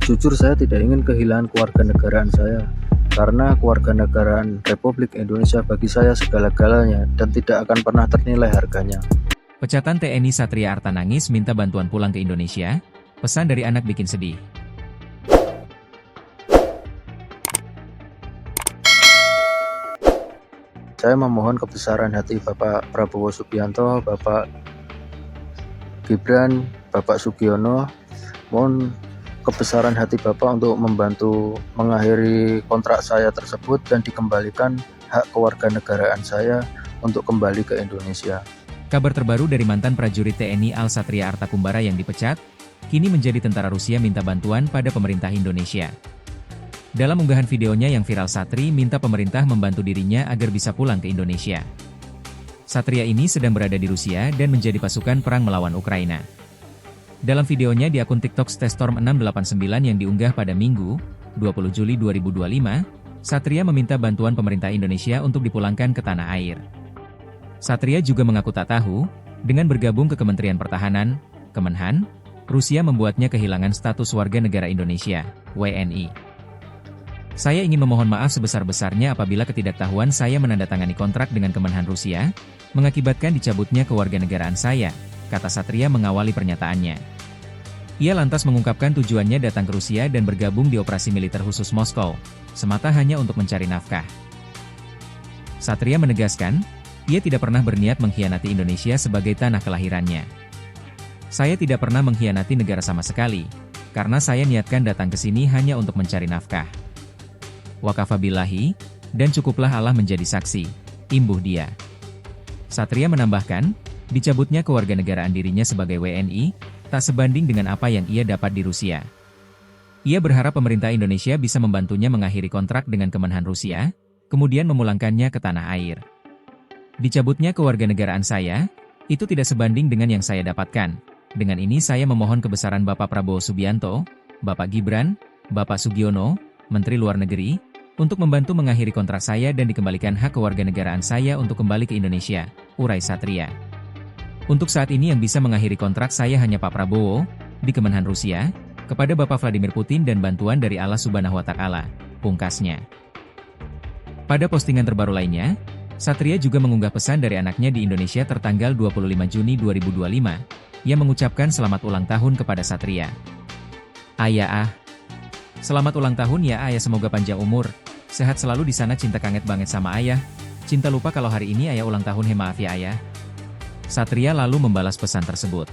Jujur saya tidak ingin kehilangan kewarganegaraan saya, karena kewarganegaraan Republik Indonesia bagi saya segala-galanya dan tidak akan pernah ternilai harganya. Pecatan TNI Satria Arta nangis minta bantuan pulang ke Indonesia, pesan dari anak bikin sedih. Saya memohon kebesaran hati Bapak Prabowo Subianto, Bapak Gibran, Bapak Sugiono, mohon kebesaran hati Bapak untuk membantu mengakhiri kontrak saya tersebut dan dikembalikan hak kewarganegaraan saya untuk kembali ke Indonesia. Kabar terbaru dari mantan prajurit TNI Al Satria Arta Kumbara yang dipecat, kini menjadi tentara Rusia minta bantuan pada pemerintah Indonesia. Dalam unggahan videonya yang viral, Satri minta pemerintah membantu dirinya agar bisa pulang ke Indonesia. Satria ini sedang berada di Rusia dan menjadi pasukan perang melawan Ukraina. Dalam videonya di akun TikTok Stestorm 689 yang diunggah pada Minggu, 20 Juli 2025, Satria meminta bantuan pemerintah Indonesia untuk dipulangkan ke tanah air. Satria juga mengaku tak tahu, dengan bergabung ke Kementerian Pertahanan, Kemenhan, Rusia membuatnya kehilangan status warga negara Indonesia, WNI. Saya ingin memohon maaf sebesar-besarnya apabila ketidaktahuan saya menandatangani kontrak dengan Kemenhan Rusia, mengakibatkan dicabutnya kewarganegaraan saya, kata Satria mengawali pernyataannya. Ia lantas mengungkapkan tujuannya datang ke Rusia dan bergabung di operasi militer khusus Moskow, semata hanya untuk mencari nafkah. Satria menegaskan, ia tidak pernah berniat mengkhianati Indonesia sebagai tanah kelahirannya. Saya tidak pernah mengkhianati negara sama sekali, karena saya niatkan datang ke sini hanya untuk mencari nafkah. Wakafabillahi, dan cukuplah Allah menjadi saksi, imbuh dia. Satria menambahkan, dicabutnya kewarganegaraan dirinya sebagai WNI, tak sebanding dengan apa yang ia dapat di Rusia. Ia berharap pemerintah Indonesia bisa membantunya mengakhiri kontrak dengan Kemenhan Rusia, kemudian memulangkannya ke tanah air. Dicabutnya kewarganegaraan saya, itu tidak sebanding dengan yang saya dapatkan. Dengan ini saya memohon kebesaran Bapak Prabowo Subianto, Bapak Gibran, Bapak Sugiono, Menteri Luar Negeri, untuk membantu mengakhiri kontrak saya dan dikembalikan hak kewarganegaraan saya untuk kembali ke Indonesia, urai Satria. Untuk saat ini yang bisa mengakhiri kontrak saya hanya Pak Prabowo, di Kemenhan Rusia, kepada Bapak Vladimir Putin dan bantuan dari Allah Subhanahu wa Ta'ala, pungkasnya. Pada postingan terbaru lainnya, Satria juga mengunggah pesan dari anaknya di Indonesia tertanggal 25 Juni 2025, yang mengucapkan selamat ulang tahun kepada Satria. Ayah selamat ulang tahun ya ayah, semoga panjang umur, sehat selalu di sana, cinta kangen banget sama ayah, cinta lupa kalau hari ini ayah ulang tahun, maaf ya ayah. Satria lalu membalas pesan tersebut.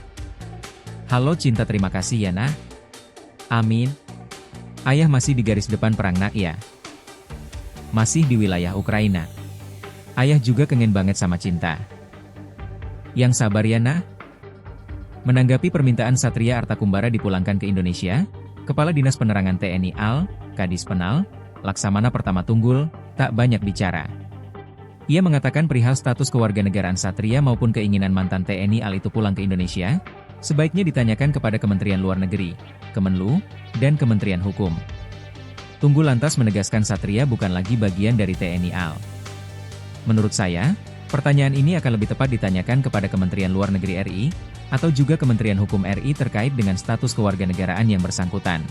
Halo cinta, terima kasih ya nak. Amin. Ayah masih di garis depan perang nak ya. Masih di wilayah Ukraina. Ayah juga kangen banget sama cinta. Yang sabar ya nak. Menanggapi permintaan Satria Arta Kumbara dipulangkan ke Indonesia, Kepala Dinas Penerangan TNI AL, Kadis Penal, Laksamana Pertama Tunggul, tak banyak bicara. Ia mengatakan perihal status kewarganegaraan Satria maupun keinginan mantan TNI AL itu pulang ke Indonesia, sebaiknya ditanyakan kepada Kementerian Luar Negeri, Kemenlu, dan Kementerian Hukum. Tunggul lantas menegaskan Satria bukan lagi bagian dari TNI AL. Menurut saya, pertanyaan ini akan lebih tepat ditanyakan kepada Kementerian Luar Negeri RI, atau juga Kementerian Hukum RI terkait dengan status kewarganegaraan yang bersangkutan.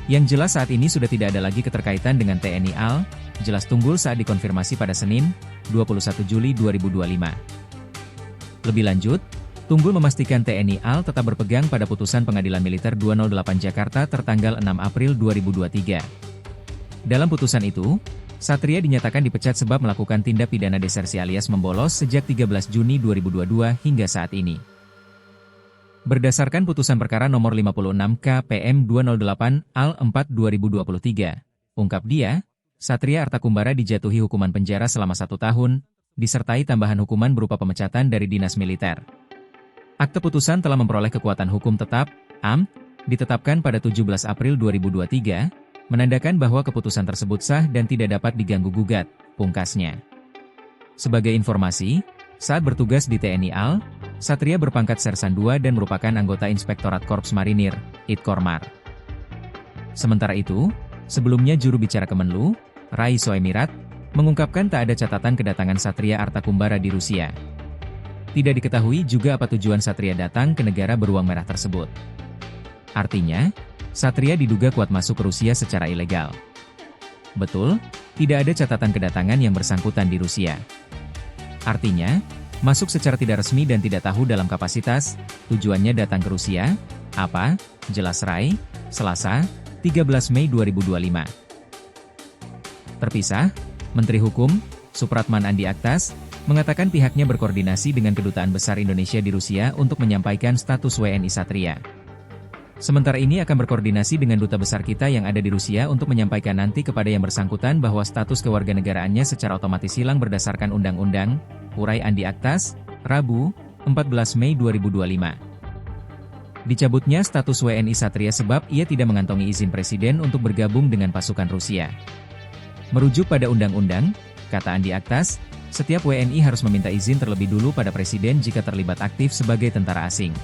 Yang jelas saat ini sudah tidak ada lagi keterkaitan dengan TNI AL, jelas Tunggul saat dikonfirmasi pada Senin, 21 Juli 2025. Lebih lanjut, Tunggul memastikan TNI AL tetap berpegang pada putusan Pengadilan Militer 208 Jakarta tertanggal 6 April 2023. Dalam putusan itu, Satria dinyatakan dipecat sebab melakukan tindak pidana desersi alias membolos sejak 13 Juni 2022 hingga saat ini. Berdasarkan putusan perkara nomor 56 KPM 208 AL 4 2023, ungkap dia, Satria Arta Kumbara dijatuhi hukuman penjara selama 1 tahun, disertai tambahan hukuman berupa pemecatan dari dinas militer. Akte putusan telah memperoleh kekuatan hukum tetap, AM, ditetapkan pada 17 April 2023, menandakan bahwa keputusan tersebut sah dan tidak dapat diganggu-gugat, pungkasnya. Sebagai informasi, saat bertugas di TNI AL, Satria berpangkat Sersan II dan merupakan anggota Inspektorat Korps Marinir, ITKORMAR. Sementara itu, sebelumnya juru bicara Kemenlu, Rai Soemirat, mengungkapkan tak ada catatan kedatangan Satria Arta Kumbara di Rusia. Tidak diketahui juga apa tujuan Satria datang ke negara beruang merah tersebut. Artinya, Satria diduga kuat masuk ke Rusia secara ilegal. Betul, tidak ada catatan kedatangan yang bersangkutan di Rusia. Artinya, masuk secara tidak resmi dan tidak tahu dalam kapasitas, tujuannya datang ke Rusia, apa? Jelas Rai, Selasa, 13 Mei 2025. Terpisah, Menteri Hukum, Supratman Andi Aktas, mengatakan pihaknya berkoordinasi dengan Kedutaan Besar Indonesia di Rusia untuk menyampaikan status WNI Satria. Sementara ini akan berkoordinasi dengan Duta Besar kita yang ada di Rusia untuk menyampaikan nanti kepada yang bersangkutan bahwa status kewarganegaraannya secara otomatis hilang berdasarkan undang-undang, urai Andi Aktas, Rabu, 14 Mei 2025. Dicabutnya status WNI Satria sebab ia tidak mengantongi izin Presiden untuk bergabung dengan pasukan Rusia. Merujuk pada undang-undang, kata Andi Aktas, setiap WNI harus meminta izin terlebih dulu pada Presiden jika terlibat aktif sebagai tentara asing.